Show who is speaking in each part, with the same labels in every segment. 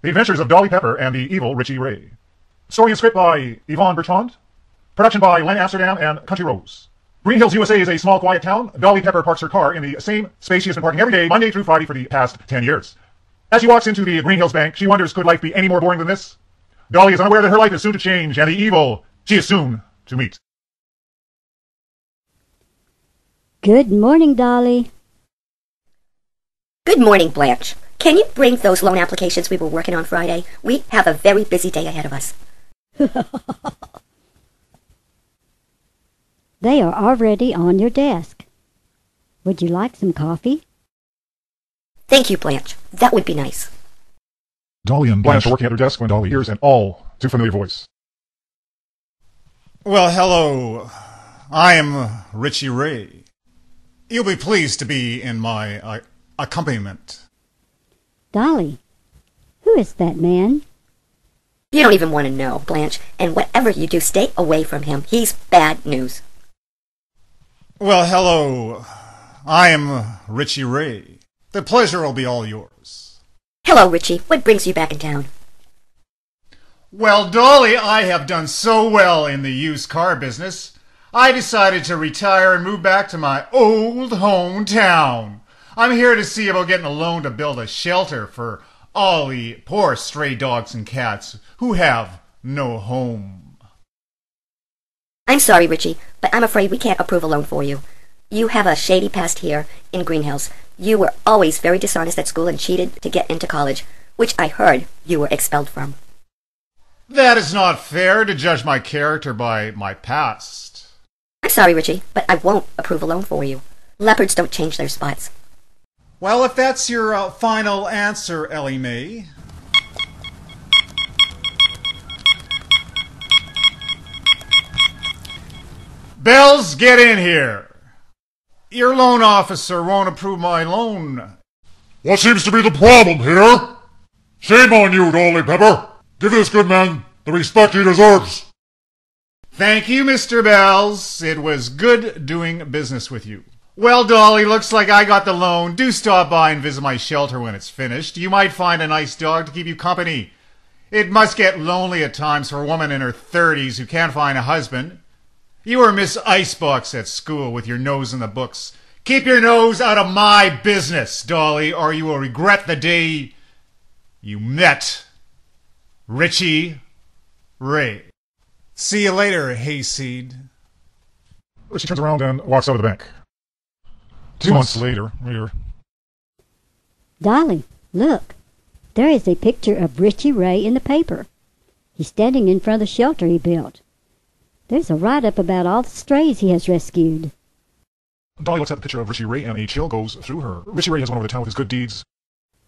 Speaker 1: The Adventures of Dolly Pepper and the Evil Richie Ray. Story and script by Yvonne Bertrand. Production by Len Amsterdam and Country Rose. Green Hills, USA is a small, quiet town. Dolly Pepper parks her car in the same space she has been parking every day, Monday through Friday, for the past 10 years. As she walks into the Green Hills Bank, she wonders, could life be any more boring than this? Dolly is unaware that her life is soon to change, and the evil she is soon to meet.
Speaker 2: Good morning, Dolly.
Speaker 3: Good morning, Blanche. Can you bring those loan applications we were working on Friday? We have a very busy day ahead of us.
Speaker 2: They are already on your desk. Would you like some coffee?
Speaker 3: Thank you, Blanche. That would be nice.
Speaker 1: Dolly and Blanche are working at her desk when Dolly hears an all-too-familiar voice.
Speaker 4: Well, hello. I am Richie Ray. You'll be pleased to be in my accompaniment.
Speaker 2: Dolly, who is that man?
Speaker 3: You don't even want to know, Blanche, and whatever you do, stay away from him. He's bad news.
Speaker 4: Well, hello. I am Richie Ray. The pleasure will be all yours.
Speaker 3: Hello, Richie. What brings you back in town?
Speaker 4: Well, Dolly, I have done so well in the used car business, I decided to retire and move back to my old hometown. I'm here to see about getting a loan to build a shelter for all the poor stray dogs and cats who have no home.
Speaker 3: I'm sorry, Richie, but I'm afraid we can't approve a loan for you. You have a shady past here in Green Hills. You were always very dishonest at school and cheated to get into college, which I heard you were expelled from.
Speaker 4: That is not fair to judge my character by my past.
Speaker 3: I'm sorry, Richie, but I won't approve a loan for you. Leopards don't change their spots.
Speaker 4: Well, if that's your final answer, Ellie Mae. Bells, get in here. Your loan officer won't approve my loan.
Speaker 5: What seems to be the problem here? Shame on you, Dolly Pepper. Give this good man the respect he deserves.
Speaker 4: Thank you, Mr. Bells. It was good doing business with you. Well, Dolly, looks like I got the loan. Do stop by and visit my shelter when it's finished. You might find a nice dog to keep you company. It must get lonely at times for a woman in her 30s who can't find a husband. You were Miss Icebox at school with your nose in the books. Keep your nose out of my business, Dolly, or you will regret the day you met Richie Ray. See you later, hayseed.
Speaker 1: She turns around and walks out of the bank. 2 months later,
Speaker 2: Dolly, look. There is a picture of Richie Ray in the paper. He's standing in front of the shelter he built. There's a write-up about all the strays he has rescued.
Speaker 1: Dolly looks at the picture of Richie Ray and a chill goes through her. Richie Ray has won over the town with his good deeds.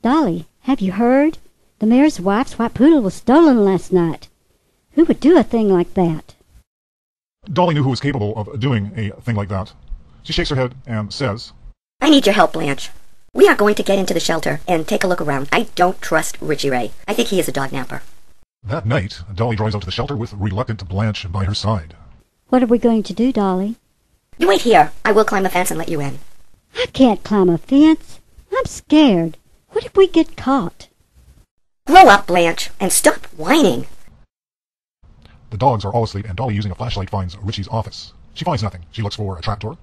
Speaker 2: Dolly, have you heard? The mayor's wife's white poodle was stolen last night. Who would do a thing like that?
Speaker 1: Dolly knew who was capable of doing a thing like that. She shakes her head and says,
Speaker 3: I need your help, Blanche. We are going to get into the shelter and take a look around. I don't trust Richie Ray. I think he is a dog napper.
Speaker 1: That night, Dolly drives out to the shelter with reluctant Blanche by her side.
Speaker 2: What are we going to do, Dolly?
Speaker 3: You wait here. I will climb the fence and let you in.
Speaker 2: I can't climb a fence. I'm scared. What if we get caught?
Speaker 3: Grow up, Blanche, and stop whining.
Speaker 1: The dogs are all asleep, and Dolly, using a flashlight, finds Richie's office. She finds nothing. She looks for a trapdoor,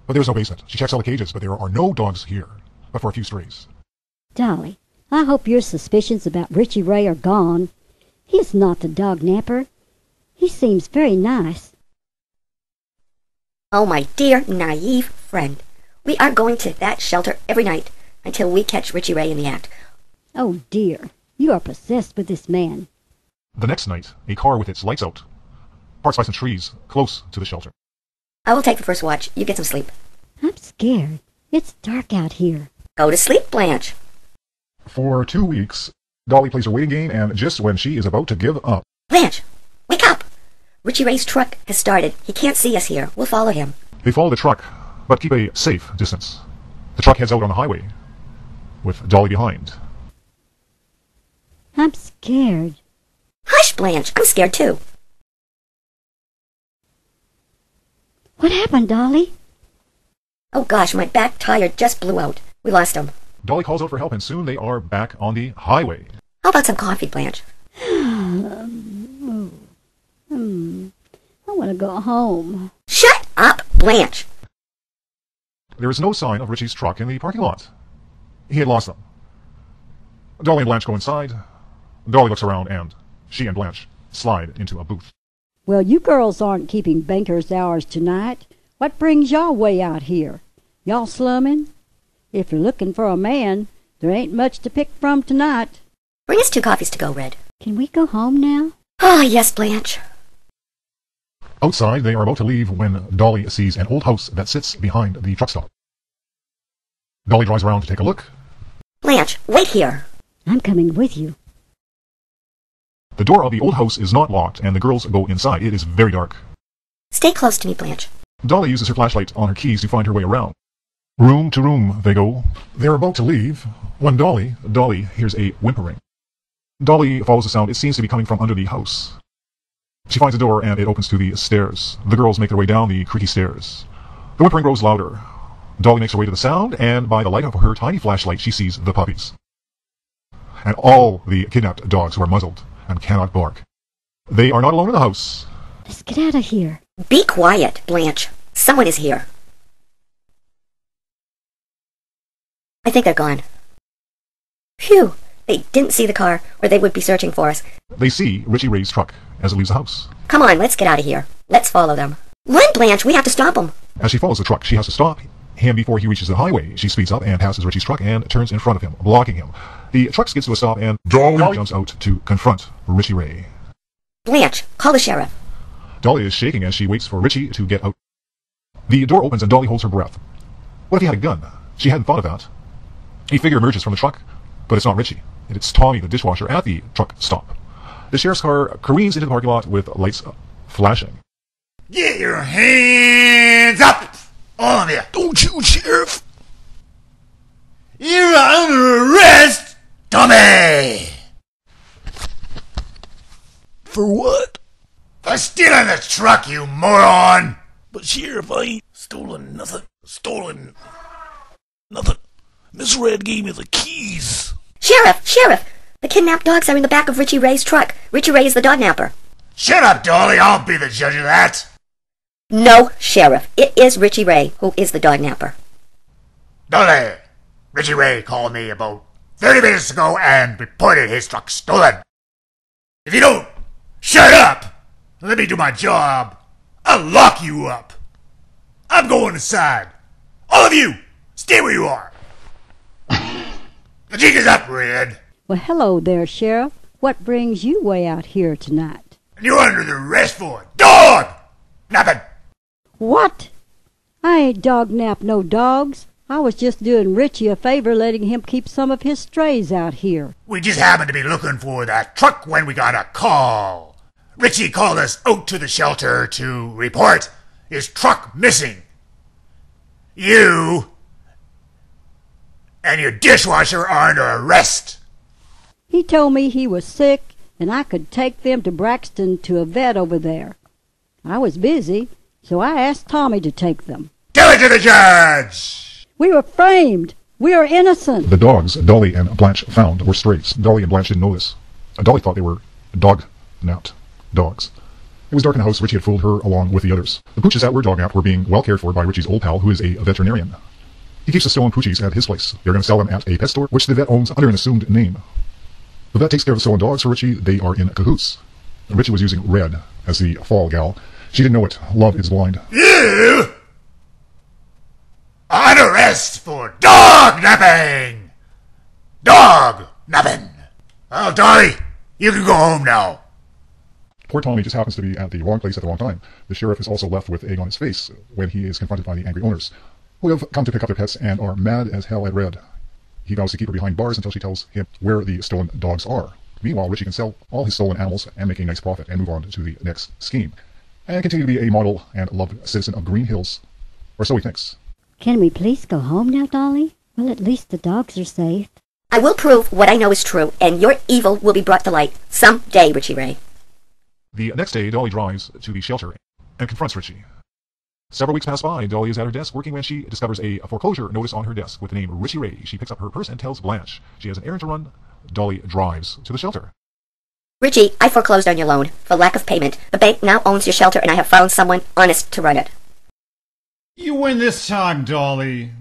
Speaker 1: but there's no basement. She checks all the cages, but there are no dogs here, but for a few strays.
Speaker 2: Dolly, I hope your suspicions about Richie Ray are gone. He is not the dog napper. He seems very nice.
Speaker 3: Oh, my dear, naive friend. We are going to that shelter every night until we catch Richie Ray in the act.
Speaker 2: Oh, dear. You are possessed with this man.
Speaker 1: The next night, a car with its lights out parks by some trees close to the shelter.
Speaker 3: I will take the first watch. You get some sleep.
Speaker 2: I'm scared. It's dark out here.
Speaker 3: Go to sleep, Blanche.
Speaker 1: For 2 weeks, Dolly plays her waiting game, and just when she is about to give up...
Speaker 3: Blanche, wake up! Richie Ray's truck has started. He can't see us here. We'll follow him.
Speaker 1: They follow the truck, but keep a safe distance. The truck heads out on the highway, with Dolly behind.
Speaker 2: I'm scared.
Speaker 3: Hush, Blanche. I'm scared, too.
Speaker 2: What happened, Dolly?
Speaker 3: Oh, gosh, my back tire just blew out. We lost him.
Speaker 1: Dolly calls out for help, and soon they are back on the highway.
Speaker 3: How about some coffee, Blanche?
Speaker 2: I want to go home.
Speaker 3: Shut up, Blanche!
Speaker 1: There is no sign of Richie's truck in the parking lot. He had lost them. Dolly and Blanche go inside. Dolly looks around, and she and Blanche slide into a booth.
Speaker 2: Well, you girls aren't keeping banker's hours tonight. What brings y'all way out here? Y'all slumming? If you're looking for a man, there ain't much to pick from tonight.
Speaker 3: Bring us 2 coffees to go, Red.
Speaker 2: Can we go home now?
Speaker 3: Ah, yes, Blanche.
Speaker 1: Outside, they are about to leave when Dolly sees an old house that sits behind the truck stop. Dolly drives around to take a look.
Speaker 3: Blanche, wait here.
Speaker 2: I'm coming with you.
Speaker 1: The door of the old house is not locked, and the girls go inside. It is very dark.
Speaker 3: Stay close to me, Blanche.
Speaker 1: Dolly uses her flashlight on her keys to find her way around. Room to room they go. They're about to leave when Dolly hears a whimpering. Dolly follows the sound. It seems to be coming from under the house. She finds a door, and it opens to the stairs. The girls make their way down the creaky stairs. The whimpering grows louder. Dolly makes her way to the sound, and by the light of her tiny flashlight, she sees the puppies. And all the kidnapped dogs who are muzzled and cannot bark. They are not alone in the house.
Speaker 2: Let's get out of here.
Speaker 3: Be quiet, Blanche. Someone is here. I think they're gone. Phew! They didn't see the car, or they would be searching for us.
Speaker 1: They see Richie Ray's truck as it leaves the house.
Speaker 3: Come on, let's get out of here. Let's follow them. Run, Blanche! We have to stop them!
Speaker 1: As she follows the truck, she has to stop him before he reaches the highway. She speeds up and passes Richie's truck and turns in front of him, blocking him. The truck skids to a stop, and Dolly jumps out to confront Richie Ray.
Speaker 3: Blanche, call the sheriff.
Speaker 1: Dolly is shaking as she waits for Richie to get out. The door opens and Dolly holds her breath. What if he had a gun? She hadn't thought of that. A figure emerges from the truck, but it's not Richie. It's Tommy, the dishwasher, at the truck stop. The sheriff's car careens into the parking lot with lights flashing.
Speaker 4: Get your hands up! All of you!
Speaker 5: Don't shoot, Sheriff!
Speaker 4: You're under arrest, dummy!
Speaker 5: For what?
Speaker 4: For stealing the truck, you moron!
Speaker 5: But Sheriff, I ain't stolen nothing. Nothing. Miss Red gave me the keys.
Speaker 3: Sheriff! The kidnapped dogs are in the back of Richie Ray's truck. Richie Ray is the dog napper.
Speaker 4: Shut up, Dolly. I'll be the judge of that.
Speaker 3: No, Sheriff. It is Richie Ray who is the dog napper.
Speaker 4: Dolly, Richie Ray called me about 30 minutes ago and reported his truck stolen. If you don't shut up, let me do my job, I'll lock you up. I'm going inside. All of you, stay where you are. The jig is up, Red.
Speaker 2: Well, hello there, Sheriff. What brings you way out here tonight?
Speaker 4: And you're under the arrest for dog napping.
Speaker 2: What? I ain't dog napped no dogs. I was just doing Richie a favor letting him keep some of his strays out here.
Speaker 4: We just happened to be looking for that truck when we got a call. Richie called us out to the shelter to report his truck missing. You and your dishwasher are under arrest.
Speaker 2: He told me he was sick and I could take them to Braxton to a vet over there. I was busy, so I asked Tommy to take them.
Speaker 4: Tell it to the judge!
Speaker 2: We were framed. We are innocent.
Speaker 1: The dogs Dolly and Blanche found were strays. Dolly and Blanche didn't know this. Dolly thought they were dog-napped dogs. It was dark in the house. Richie had fooled her along with the others. The pooches that were dog-napped were being well cared for by Richie's old pal, who is a veterinarian. He keeps the stolen poochies at his place. They're going to sell them at a pet store, which the vet owns under an assumed name. The vet takes care of the stolen dogs for Richie. They are in cahoots. Richie was using Red as the fall gal. She didn't know it. Love is blind.
Speaker 4: You are under arrest for dog napping! Dog napping! Well, Dolly, you can go home now.
Speaker 1: Poor Tommy just happens to be at the wrong place at the wrong time. The sheriff is also left with egg on his face when he is confronted by the angry owners, who have come to pick up their pets and are mad as hell at Red. He vows to keep her behind bars until she tells him where the stolen dogs are. Meanwhile, Richie can sell all his stolen animals and make a nice profit and move on to the next scheme, and continue to be a model and loved citizen of Green Hills, or so he thinks.
Speaker 2: Can we please go home now, Dolly? Well, at least the dogs are safe.
Speaker 3: I will prove what I know is true, and your evil will be brought to light someday, Richie Ray.
Speaker 1: The next day, Dolly drives to the shelter and confronts Richie. Several weeks pass by. Dolly is at her desk working when she discovers a foreclosure notice on her desk with the name Richie Ray. She picks up her purse and tells Blanche she has an errand to run Dolly drives to the shelter.
Speaker 3: Richie, I foreclosed on your loan for lack of payment. The bank now owns your shelter, and I have found someone honest to run it.
Speaker 4: You win this time, Dolly.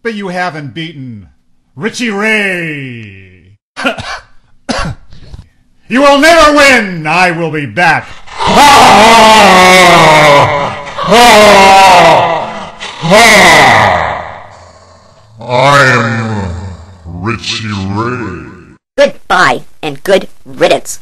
Speaker 4: But you haven't beaten Richie Ray. You will never win! I will be back.
Speaker 5: I'm Richie Ray.
Speaker 3: Goodbye, and good riddance.